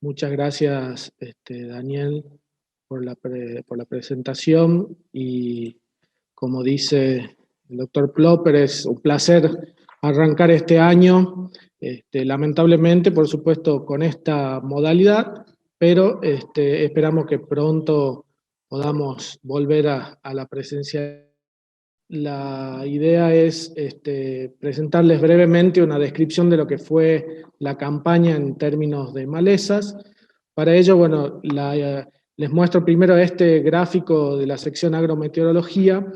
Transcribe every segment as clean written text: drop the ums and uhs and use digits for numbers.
Muchas gracias, Daniel, por la presentación, y como dice el doctor Plopper, es un placer arrancar este año, lamentablemente, por supuesto, con esta modalidad, pero esperamos que pronto podamos volver a la presencia. La idea es presentarles brevemente una descripción de lo que fue la campaña en términos de malezas. Para ello, bueno, les muestro primero este gráfico de la sección agrometeorología.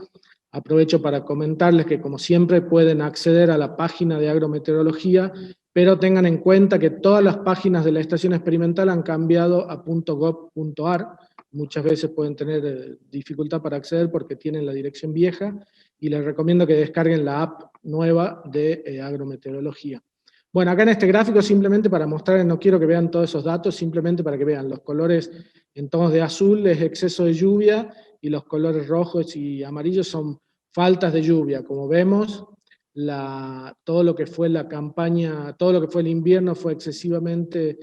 Aprovecho para comentarles que, como siempre, pueden acceder a la página de agrometeorología, pero tengan en cuenta que todas las páginas de la estación experimental han cambiado a .gov.ar. Muchas veces pueden tener dificultad para acceder porque tienen la dirección vieja, y les recomiendo que descarguen la app nueva de agrometeorología. Bueno, acá en este gráfico, simplemente para mostrar, no quiero que vean todos esos datos, simplemente para que vean los colores en tonos de azul es exceso de lluvia, y los colores rojos y amarillos son faltas de lluvia. Como vemos, todo lo que fue la campaña, todo lo que fue el invierno fue excesivamente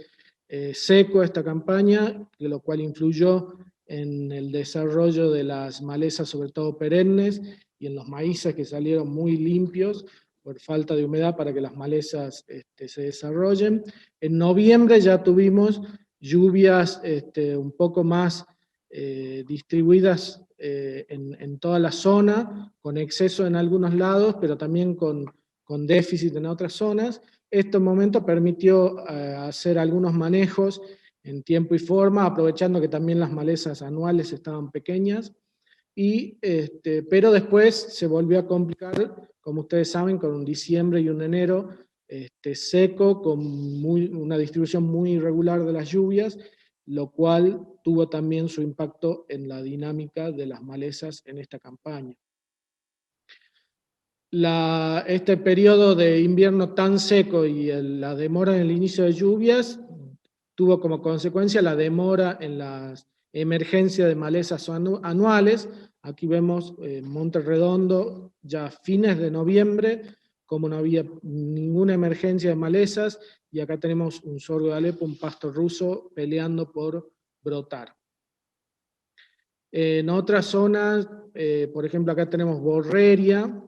seco esta campaña, lo cual influyó en el desarrollo de las malezas, sobre todo perennes, y en los maíces, que salieron muy limpios por falta de humedad para que las malezas se desarrollen. En noviembre ya tuvimos lluvias un poco más distribuidas en toda la zona, con exceso en algunos lados, pero también con déficit en otras zonas. Este momento permitió hacer algunos manejos en tiempo y forma, aprovechando que también las malezas anuales estaban pequeñas, pero después se volvió a complicar, como ustedes saben, con un diciembre y un enero seco, con una distribución muy irregular de las lluvias, lo cual tuvo también su impacto en la dinámica de las malezas en esta campaña. Este periodo de invierno tan seco y la demora en el inicio de lluvias tuvo como consecuencia la demora en las emergencias de malezas anuales. Aquí vemos Monte Redondo ya a fines de noviembre, como no había ninguna emergencia de malezas, y acá tenemos un sorgo de Alepo, un pasto ruso, peleando por brotar. En otras zonas, por ejemplo, acá tenemos Borreria.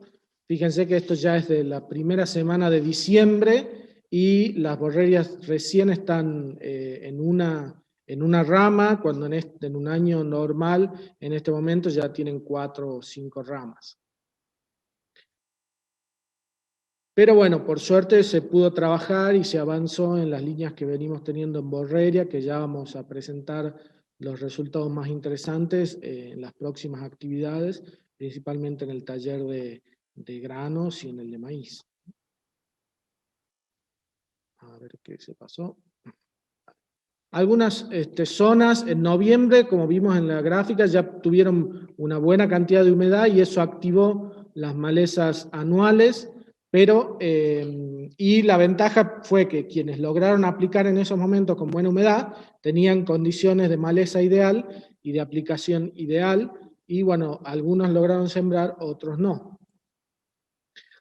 Fíjense que esto ya es de la primera semana de diciembre, y las borrerias recién están en una rama, cuando en un año normal, en este momento ya tienen 4 o 5 ramas. Pero bueno, por suerte se pudo trabajar y se avanzó en las líneas que venimos teniendo en Borreria, que ya vamos a presentar los resultados más interesantes en las próximas actividades, principalmente en el taller de granos y en el de maíz. A ver qué se pasó. Algunas zonas en noviembre, como vimos en la gráfica, ya tuvieron una buena cantidad de humedad, y eso activó las malezas anuales, pero y la ventaja fue que quienes lograron aplicar en esos momentos con buena humedad tenían condiciones de maleza ideal y de aplicación ideal, y bueno, algunos lograron sembrar, otros no.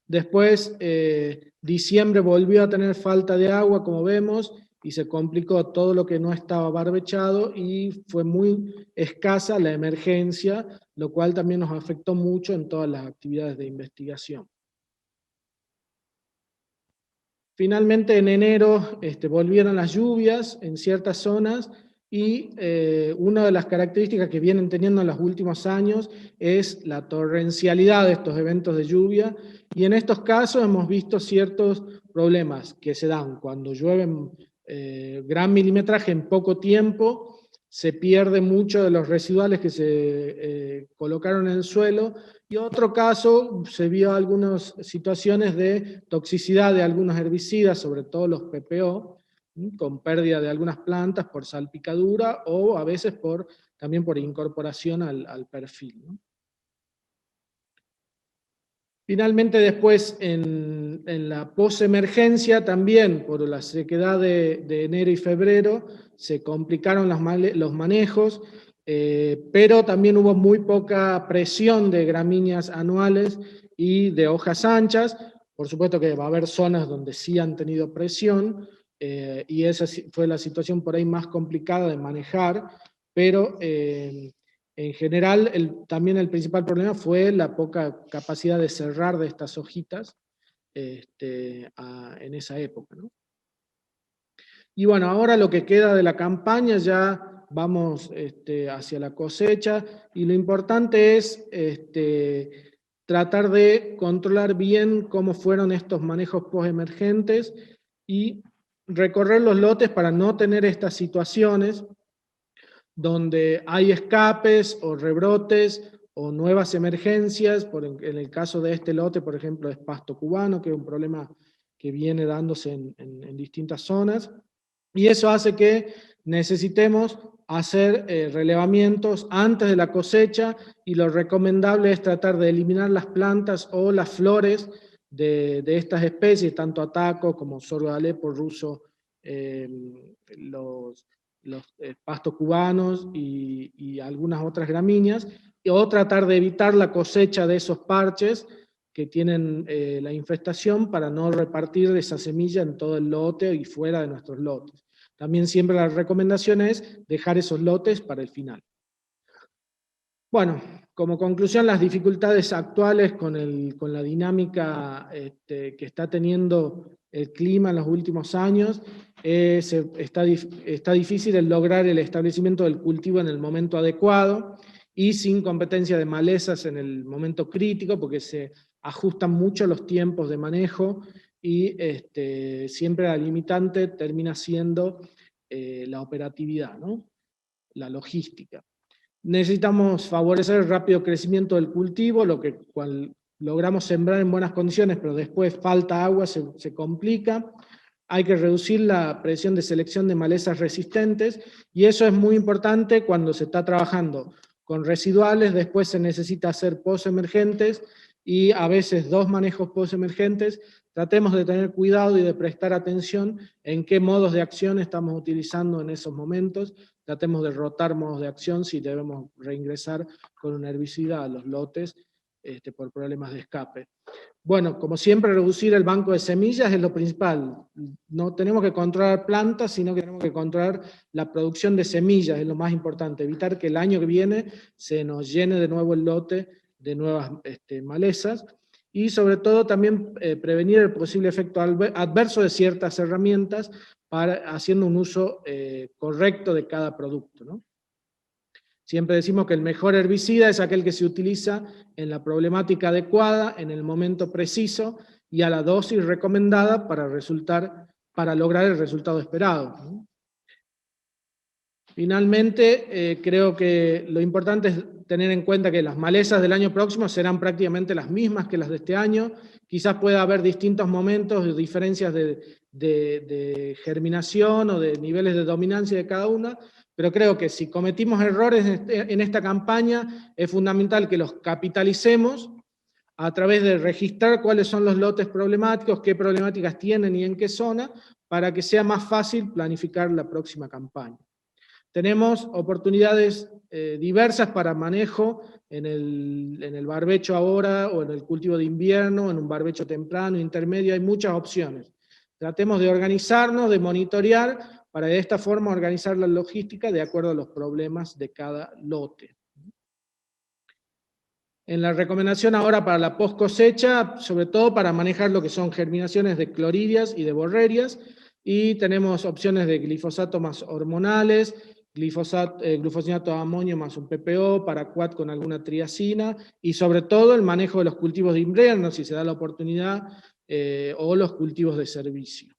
Después, diciembre volvió a tener falta de agua, como vemos, y se complicó todo lo que no estaba barbechado, y fue muy escasa la emergencia, lo cual también nos afectó mucho en todas las actividades de investigación. Finalmente, en enero volvieron las lluvias en ciertas zonas, y una de las características que vienen teniendo en los últimos años es la torrencialidad de estos eventos de lluvia, y en estos casos hemos visto ciertos problemas que se dan cuando llueve gran milimetraje en poco tiempo. Se pierde mucho de los residuales que se colocaron en el suelo, y otro caso, se vio algunas situaciones de toxicidad de algunos herbicidas, sobre todo los PPO, con pérdida de algunas plantas por salpicadura, o a veces también por incorporación al perfil, ¿no? Finalmente, después, en la posemergencia, también por la sequedad de enero y febrero, se complicaron los manejos, pero también hubo muy poca presión de gramíneas anuales y de hojas anchas. Por supuesto que va a haber zonas donde sí han tenido presión, y esa fue la situación por ahí más complicada de manejar, pero en general también el principal problema fue la poca capacidad de cerrar de estas hojitas en esa época, ¿no? Y bueno, ahora lo que queda de la campaña, ya vamos hacia la cosecha, y lo importante es tratar de controlar bien cómo fueron estos manejos postemergentes y recorrer los lotes para no tener estas situaciones donde hay escapes o rebrotes o nuevas emergencias. En el caso de este lote, por ejemplo, es pasto cubano, que es un problema que viene dándose en distintas zonas. Y eso hace que necesitemos hacer relevamientos antes de la cosecha, y lo recomendable es tratar de eliminar las plantas o las flores de estas especies, tanto ataco como sorgo de Alepo, ruso, los pastos cubanos y algunas otras gramíneas, o tratar de evitar la cosecha de esos parches que tienen la infestación, para no repartir esa semilla en todo el lote y fuera de nuestros lotes. También siempre la recomendación es dejar esos lotes para el final. Bueno, como conclusión, las dificultades actuales con la dinámica que está teniendo el clima en los últimos años, está difícil el lograr el establecimiento del cultivo en el momento adecuado y sin competencia de malezas en el momento crítico, porque se ajustan mucho los tiempos de manejo, y siempre la limitante termina siendo la operatividad, ¿no? La logística. Necesitamos favorecer el rápido crecimiento del cultivo, lo que logramos sembrar en buenas condiciones, pero después falta agua, se complica. Hay que reducir la presión de selección de malezas resistentes, y eso es muy importante cuando se está trabajando con residuales. Después se necesita hacer postemergentes, y a veces 2 manejos postemergentes. Tratemos de tener cuidado y de prestar atención en qué modos de acción estamos utilizando en esos momentos. Tratemos de rotar modos de acción si debemos reingresar con un herbicida a los lotes por problemas de escape. Bueno, como siempre, reducir el banco de semillas es lo principal. No tenemos que controlar plantas, sino que tenemos que controlar la producción de semillas, es lo más importante. Evitar que el año que viene se nos llene de nuevo el lote de nuevas malezas. Y sobre todo también prevenir el posible efecto adverso de ciertas herramientas, haciendo un uso correcto de cada producto, ¿no? Siempre decimos que el mejor herbicida es aquel que se utiliza en la problemática adecuada, en el momento preciso y a la dosis recomendada para lograr el resultado esperado, ¿no? Finalmente, creo que lo importante es tener en cuenta que las malezas del año próximo serán prácticamente las mismas que las de este año. Quizás pueda haber distintos momentos, diferencias de germinación o de niveles de dominancia de cada una, pero creo que si cometimos errores en esta campaña, es fundamental que los capitalicemos a través de registrar cuáles son los lotes problemáticos, qué problemáticas tienen y en qué zona, para que sea más fácil planificar la próxima campaña. Tenemos oportunidades diversas para manejo en el barbecho ahora, o en el cultivo de invierno, en un barbecho temprano, intermedio. Hay muchas opciones. Tratemos de organizarnos, de monitorear, para de esta forma organizar la logística de acuerdo a los problemas de cada lote. En la recomendación ahora para la post cosecha, sobre todo para manejar lo que son germinaciones de cloridias y de borrerias, y tenemos opciones de glifosato más hormonales, glufosinato de amonio más un PPO, paraquat con alguna triacina, y sobre todo el manejo de los cultivos de invierno, si se da la oportunidad, o los cultivos de servicio.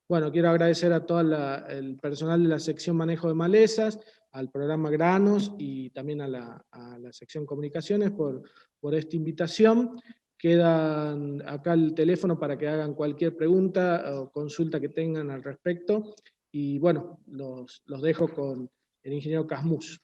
Bueno, quiero agradecer a todo el personal de la sección manejo de malezas, al programa Granos y también a la sección Comunicaciones por esta invitación. Queda acá el teléfono para que hagan cualquier pregunta o consulta que tengan al respecto. Y bueno, los dejo con el ingeniero Casmus.